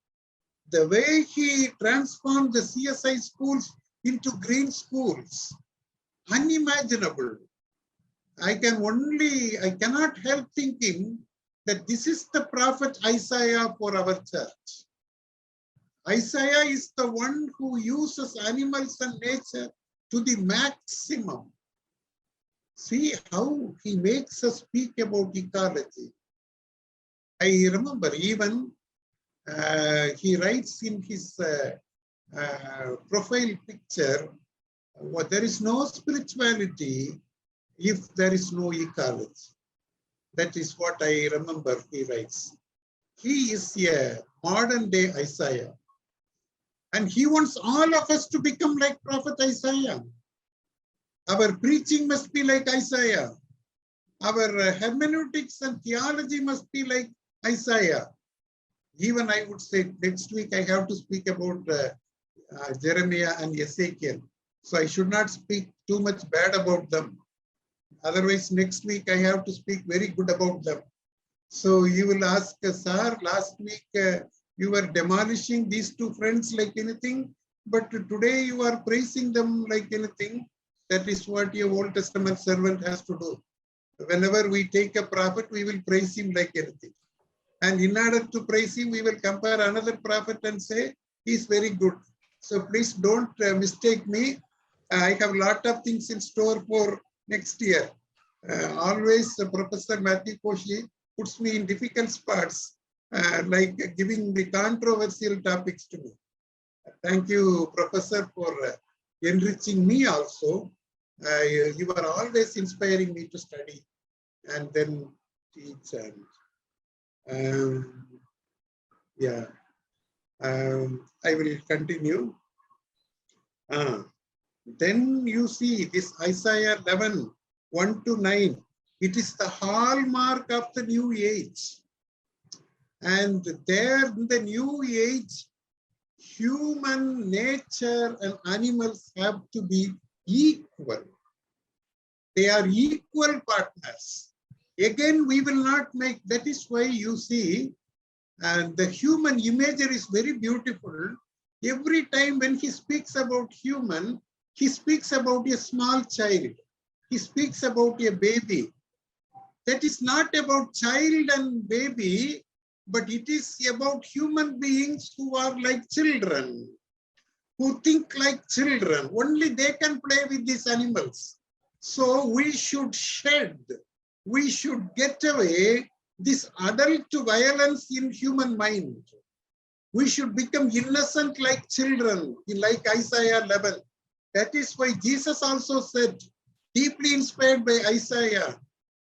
the way he transformed the CSI schools into green schools, unimaginable. I cannot help thinking that this is the prophet Isaiah for our church. Isaiah is the one who uses animals and nature to the maximum. See how he makes us speak about ecology. I remember even he writes in his profile picture, there is no spirituality if there is no ecology. That is what I remember he writes. He is a modern day Isaiah. And he wants all of us to become like Prophet Isaiah. Our preaching must be like Isaiah. Our hermeneutics and theology must be like Isaiah. Even I would say next week I have to speak about Jeremiah and Ezekiel. So I should not speak too much bad about them. Otherwise, next week I have to speak very good about them. So you will ask, sir, last week you were demolishing these two friends like anything, but today you are praising them like anything. That is what your Old Testament servant has to do. Whenever we take a prophet, we will praise him like anything. And in order to praise him, we will compare another prophet and say, he is very good. So please don't mistake me. I have a lot of things in store for next year. Always Professor Matthew Koshi puts me in difficult spots, like giving the controversial topics to me. Thank you, Professor, for enriching me also. You are always inspiring me to study and then teach. And I will continue. Then you see this Isaiah 11, 1 to 9. It is the hallmark of the new age. And there in the new age, human nature and animals have to be equal. They are equal partners. Again, we will not make, that is why you see, and the human imagery is very beautiful. Every time when he speaks about human, he speaks about a small child. He speaks about a baby. That is not about child and baby, but it is about human beings who are like children, who think like children. Only they can play with these animals. So we should get away this adult violence in human mind. We should become innocent like children, like Isaiah 11. That is why Jesus also said, deeply inspired by Isaiah,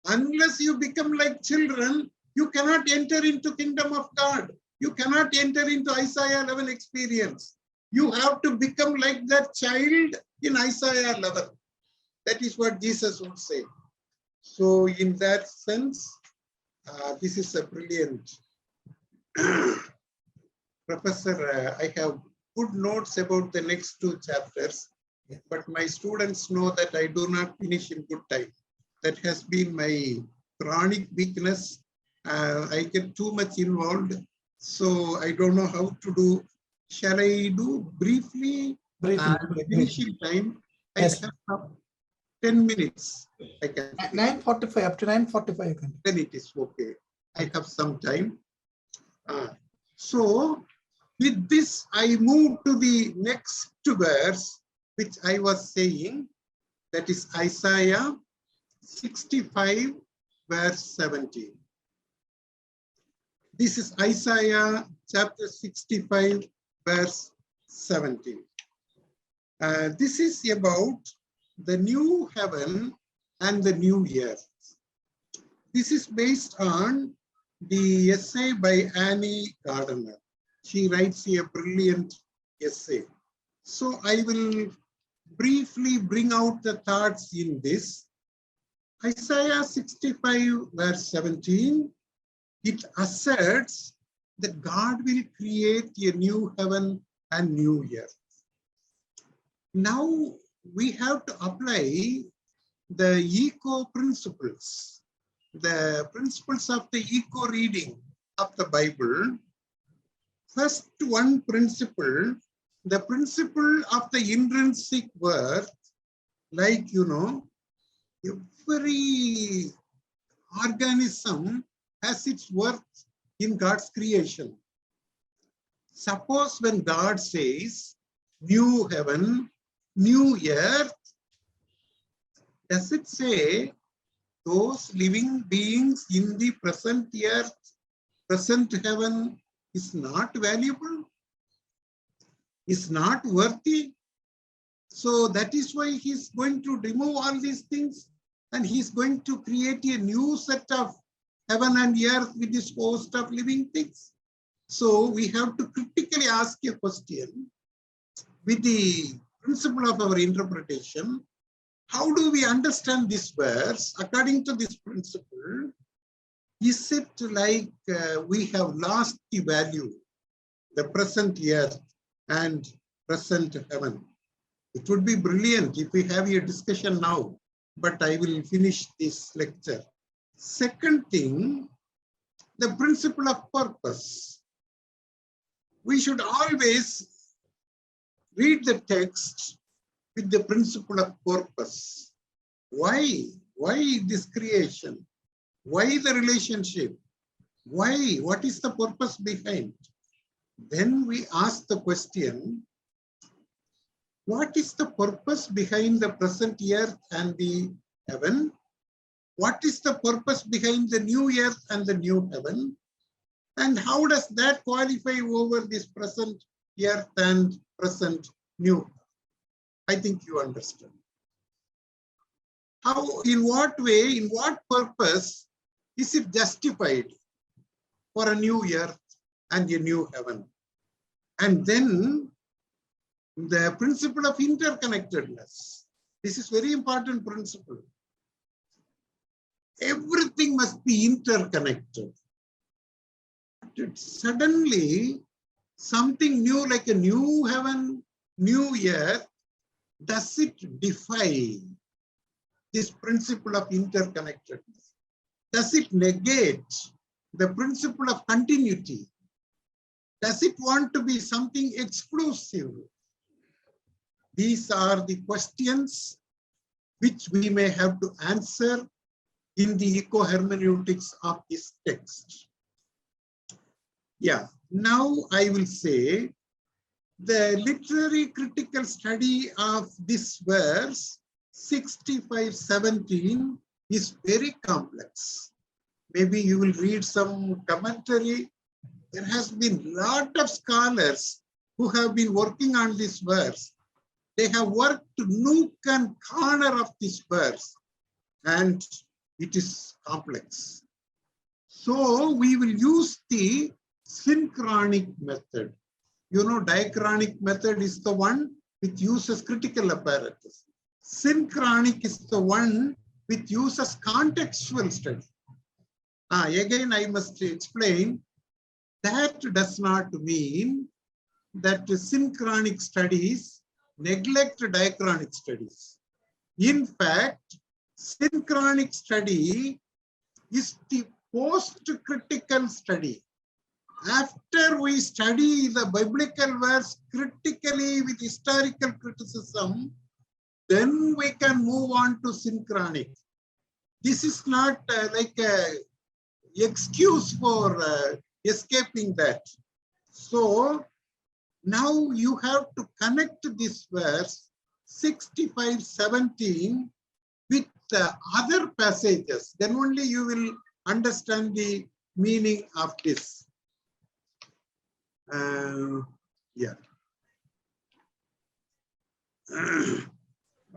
unless you become like children, you cannot enter into kingdom of God. You cannot enter into Isaiah 11 experience. You have to become like that child in Isaiah 11. That is what Jesus would say. So in that sense, this is a brilliant. Professor, I have good notes about the next two chapters, but my students know that I do not finish in good time. That has been my chronic weakness. I get too much involved, so I don't know how to do. Shall I do briefly? Finishing time. Yes. I have 10 minutes. I can 9:45, up to 9:45 you can. Then it is okay. I have some time. So with this, I move to the next verse, which I was saying, that is Isaiah 65, verse 17. This is Isaiah chapter 65, verse 17. This is about the new heaven and the new earth. This is based on the essay by Annie Gardner. She writes a brilliant essay. So I will briefly bring out the thoughts in this. Isaiah 65, verse 17, it asserts that God will create a new heaven and new earth. Now we have to apply the eco principles, the principles of the eco reading of the Bible. First one principle, the principle of the intrinsic worth, like, every organism has its worth in God's creation. Suppose when God says, new heaven, new earth, does it say those living beings in the present earth, present heaven is not valuable, is not worthy? So that is why he's going to remove all these things and he's going to create a new set of heaven and earth with this host of living things. So we have to critically ask a question with the principle of our interpretation. How do we understand this verse according to this principle? Is it like we have lost the value, the present earth and present heaven? It would be brilliant if we have a discussion now, but I will finish this lecture. Second thing, the principle of purpose. We should always read the text with the principle of purpose. Why? Why this creation? Why the relationship? Why? What is the purpose behind? Then we ask the question, what is the purpose behind the present earth and the heaven? What is the purpose behind the new earth and the new heaven? And how does that qualify over this present earth and present new? I think you understand. How, in what way, in what purpose is it justified for a new earth and a new heaven? And then the principle of interconnectedness. This is very important principle. Everything must be interconnected. Suddenly, something new like a new heaven, new earth, does it defy this principle of interconnectedness? Does it negate the principle of continuity? Does it want to be something exclusive? These are the questions which we may have to answer in the eco-hermeneutics of this text. Yeah, now I will say the literary critical study of this verse 65:17 is very complex. Maybe you will read some commentary. There has been a lot of scholars who have been working on this verse. They have worked nook and corner of this verse, and it is complex. So we will use the synchronic method. Diachronic method is the one which uses critical apparatus. Synchronic is the one which uses contextual study. Again, I must explain that does not mean that synchronic studies neglect diachronic studies. In fact, synchronic study is the post-critical study. After we study the biblical verse critically with historical criticism, then we can move on to synchronic. This is not like an excuse for escaping that. So now you have to connect this verse 65:17 with other passages, then only you will understand the meaning of this. Yeah.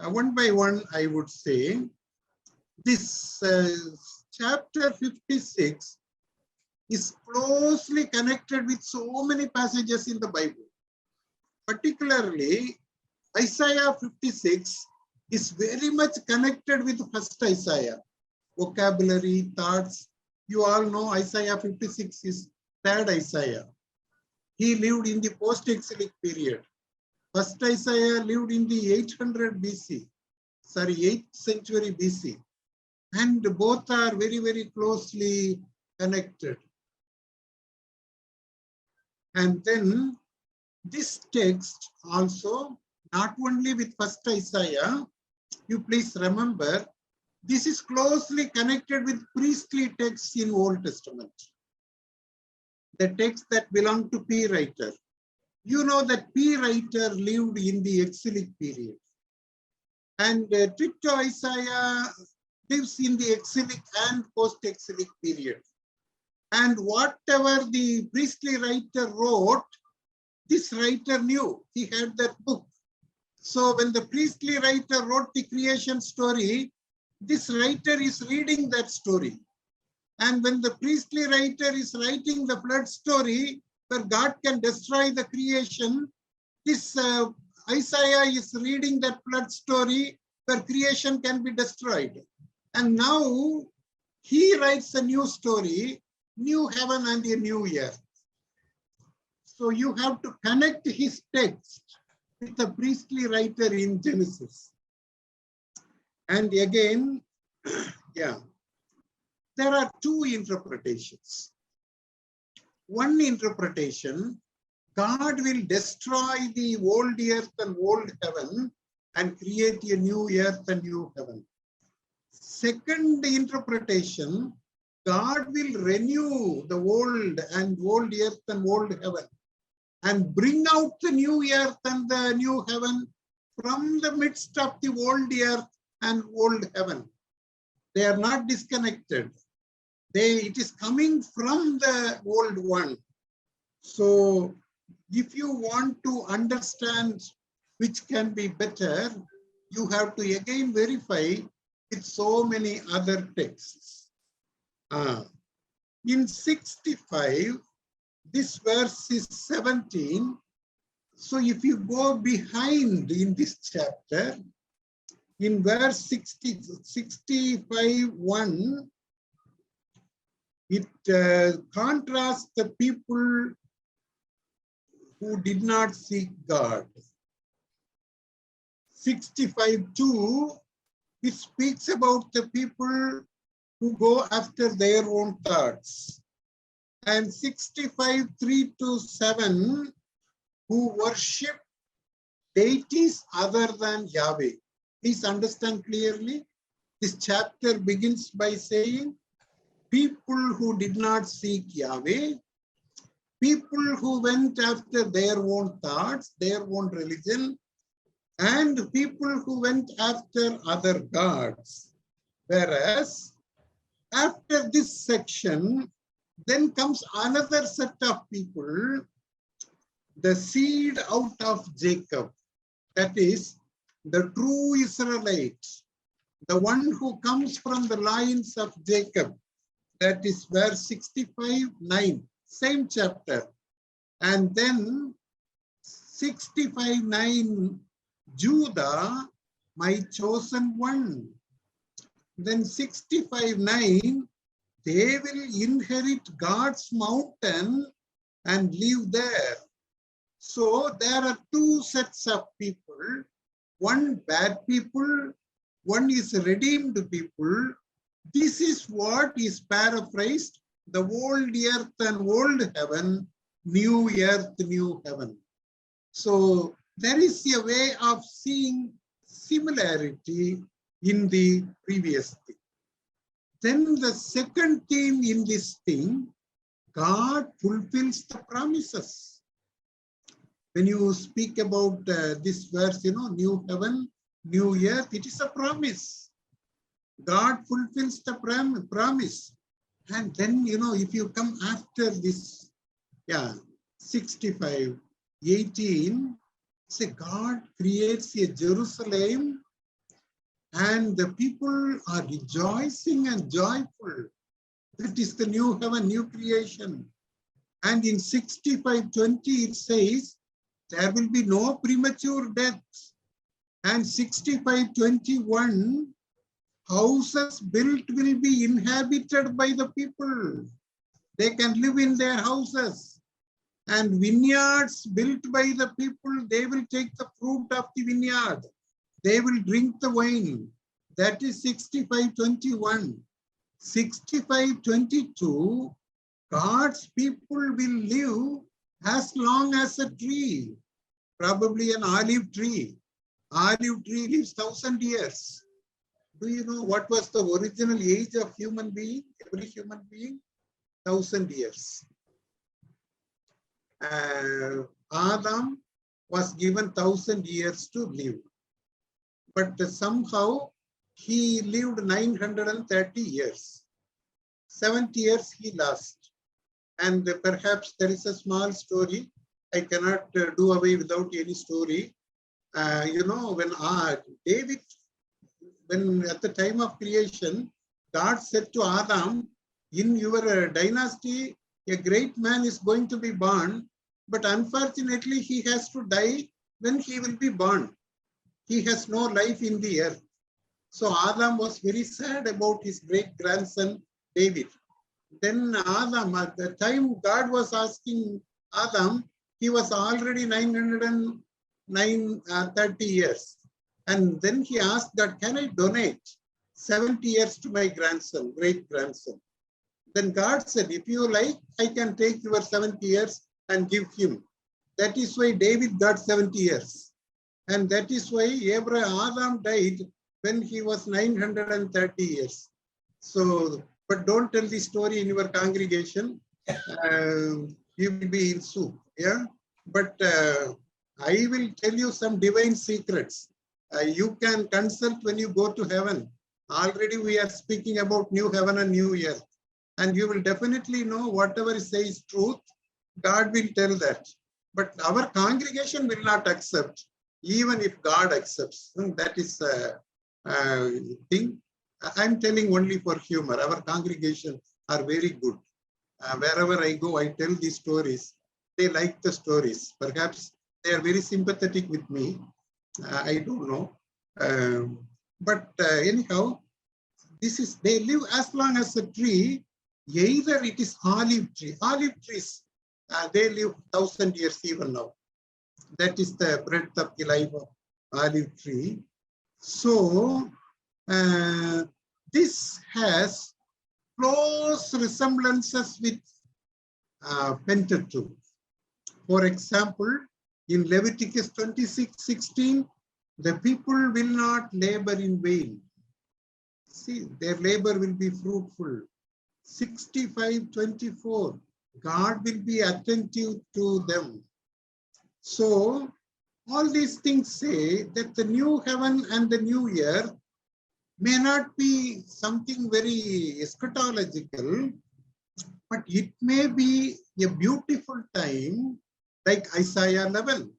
One by one, I would say, this chapter 56 is closely connected with so many passages in the Bible. Particularly, Isaiah 56 is very much connected with first Isaiah. Vocabulary, thoughts. You all know Isaiah 56 is third Isaiah. He lived in the post-exilic period. First Isaiah lived in the 800 BC, 8th century BC. And both are very, very closely connected. And then this text also, not only with first Isaiah, you please remember, this is closely connected with priestly texts in Old Testament. The texts that belong to P. Writer. You know that P. Writer lived in the exilic period. And Trito Isaiah lives in the exilic and post-exilic period. And whatever the priestly writer wrote, this writer knew. He had that book. So when the priestly writer wrote the creation story, this writer is reading that story. And when the priestly writer is writing the flood story, where God can destroy the creation, this Isaiah is reading that flood story where creation can be destroyed. And now he writes a new story, new heaven and a new earth. So you have to connect his text with the priestly writer in Genesis. And again, yeah, there are two interpretations. One interpretation, God will destroy the old earth and old heaven and create a new earth and new heaven. Second interpretation, God will renew the old earth and old heaven and bring out the new earth and the new heaven from the midst of the old earth and old heaven. They are not disconnected. It is coming from the old one. So if you want to understand which can be better, you have to again verify with so many other texts. In 65, this verse is 17. So if you go behind in this chapter, in verse 65:1, it contrasts the people who did not seek God. 65:2, it speaks about the people who go after their own thoughts. And 65:3-7, who worship deities other than Yahweh. Please understand clearly. This chapter begins by saying, people who did not seek Yahweh, people who went after their own thoughts, their own religion, and people who went after other gods. Whereas, after this section, then comes another set of people, the seed out of Jacob. That is, the true Israelite, the one who comes from the lines of Jacob. That is verse 65:9, same chapter. And then 65:9, Judah, my chosen one. Then 65:9, they will inherit God's mountain and live there. So there are two sets of people, one bad people, one is redeemed people. This is what is paraphrased, the old earth and old heaven, new earth, new heaven. So there is a way of seeing similarity in the previous thing. Then the second theme in this thing, God fulfills the promises. When you speak about this verse, new heaven, new earth, it is a promise. God fulfills the promise. And then, if you come after this, 65, 18, say God creates a Jerusalem and the people are rejoicing and joyful. That is the new heaven, new creation. And in 65:20, it says, there will be no premature deaths. And 65:21, houses built will be inhabited by the people. They can live in their houses. And vineyards built by the people, they will take the fruit of the vineyard. They will drink the wine. That is 65:21. 65:22, God's people will live as long as a tree, probably an olive tree. Olive tree lives 1,000 years. Do you know what was the original age of human being? Every human being? 1,000 years. Adam was given 1,000 years to live. But somehow he lived 930 years. 70 years he lost. And perhaps there is a small story. I cannot do away without any story. When David, when at the time of creation, God said to Adam, in your dynasty, a great man is going to be born, but unfortunately he has to die when he will be born. He has no life in the earth. So Adam was very sad about his great grandson, David. Then Adam, at the time God was asking Adam, he was already 930 years. And then he asked that, can I donate 70 years to my grandson, great grandson? Then God said, if you like, I can take your 70 years and give him. That is why David got 70 years. And that is why Adam died when he was 930 years. So, but don't tell the story in your congregation. You will be in soup. Yeah. But I will tell you some divine secrets. You can consult when you go to heaven. Already we are speaking about new heaven and new earth. And you will definitely know whatever says truth, God will tell that. But our congregation will not accept, even if God accepts. That is a thing. I'm telling only for humor. Our congregation are very good. Wherever I go, I tell these stories. They like the stories. Perhaps they are very sympathetic with me. I don't know. But anyhow, they live as long as a tree. Either it is olive tree. Olive trees, they live 1,000 years even now. That is the breadth of the life of olive tree. So this has close resemblances with Pentateuch. For example, in Leviticus 26:16, the people will not labor in vain. See, their labor will be fruitful. 65:24, God will be attentive to them. So, all these things say that the new heaven and the new earth may not be something very eschatological, but it may be a beautiful time like Isaiah 11,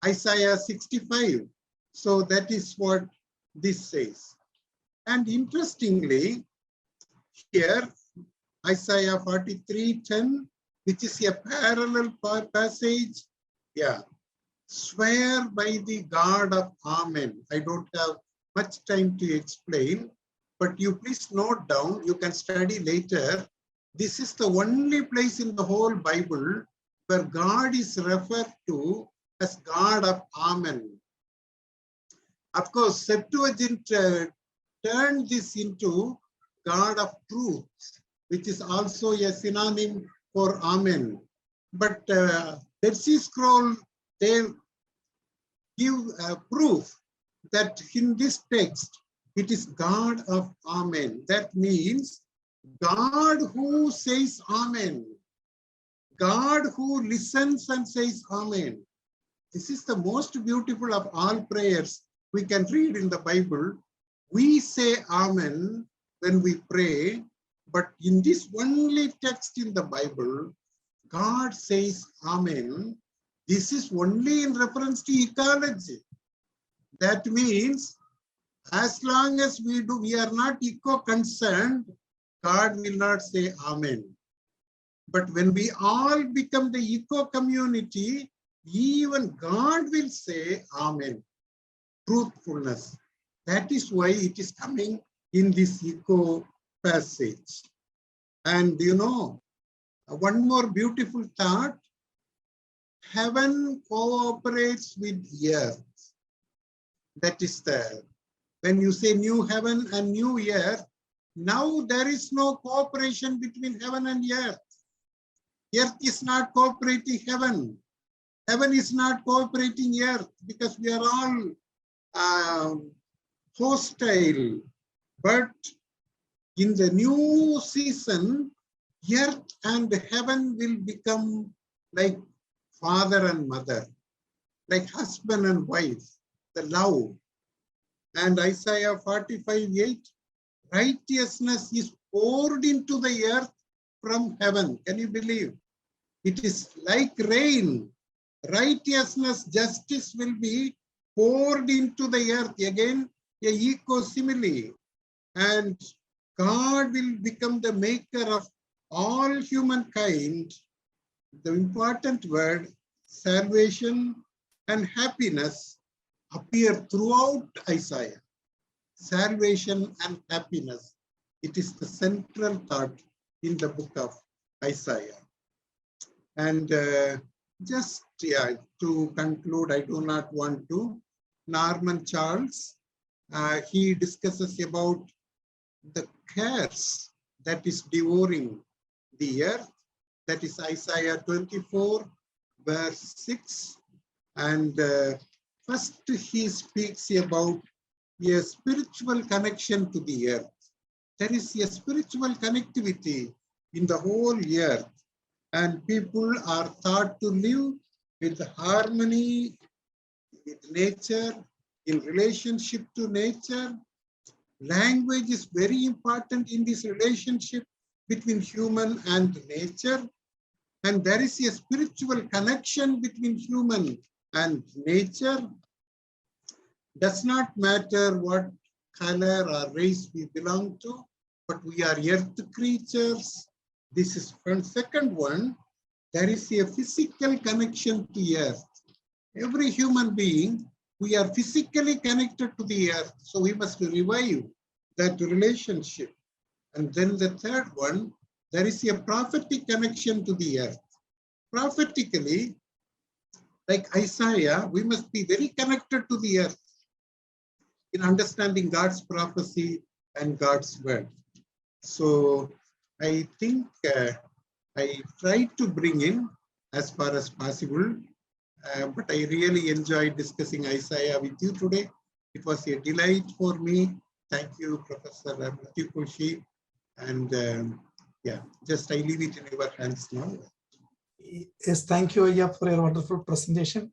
Isaiah 65. So that is what this says. And interestingly, here, Isaiah 43:10, which is a parallel passage. Yeah. Swear by the God of Amen. I don't have much time to explain, but you please note down, you can study later. This is the only place in the whole Bible where God is referred to as God of Amen. Of course, Septuagint turned this into God of truth, which is also a synonym for Amen. But Dead Sea Scroll, they give proof that in this text, it is God of Amen. That means God who says Amen. God who listens and says Amen. This is the most beautiful of all prayers we can read in the Bible. We say Amen when we pray, but in this only text in the Bible, God says Amen. This is only in reference to ecology. That means as long as we are not eco-concerned, God will not say Amen. But when we all become the eco-community, even God will say Amen. Truthfulness. That is why it is coming in this eco passage. And you know, one more beautiful thought, heaven cooperates with earth. That is there. When you say new heaven and new earth, now there is no cooperation between heaven and earth. Earth is not cooperating heaven. Heaven is not cooperating earth because we are all hostile. But in the new season, earth and heaven will become like father and mother, like husband and wife, the love. And Isaiah 45:8, righteousness is poured into the earth from heaven. Can you believe? It is like rain. Righteousness, justice will be poured into the earth. Again, a eco-simile. And God will become the maker of all humankind. The important word, salvation and happiness, appear throughout Isaiah. Salvation and happiness. It is the central thought in the book of Isaiah. And just to conclude, I do not want to. Norman Charles, he discusses about the curse that is devouring the earth. That is Isaiah 24, verse 6. And first he speaks about a spiritual connection to the earth. There is a spiritual connectivity in the whole earth. And people are thought to live with harmony with nature, in relationship to nature. Language is very important in this relationship between human and nature. And there is a spiritual connection between human and nature. Does not matter what color or race we belong to, but we are earth creatures. This is one. Second one, there is a physical connection to earth. Every human being, we are physically connected to the earth. So we must revive that relationship. And then the third one, there is a prophetic connection to the earth. Prophetically, like Isaiah, we must be very connected to the earth in understanding God's prophecy and God's word. So I think I tried to bring in as far as possible, but I really enjoyed discussing Isaiah with you today. It was a delight for me. Thank you, Professor Matiposhi. And yeah, just I leave it in your hands now. Yes, thank you, Aya, for your wonderful presentation.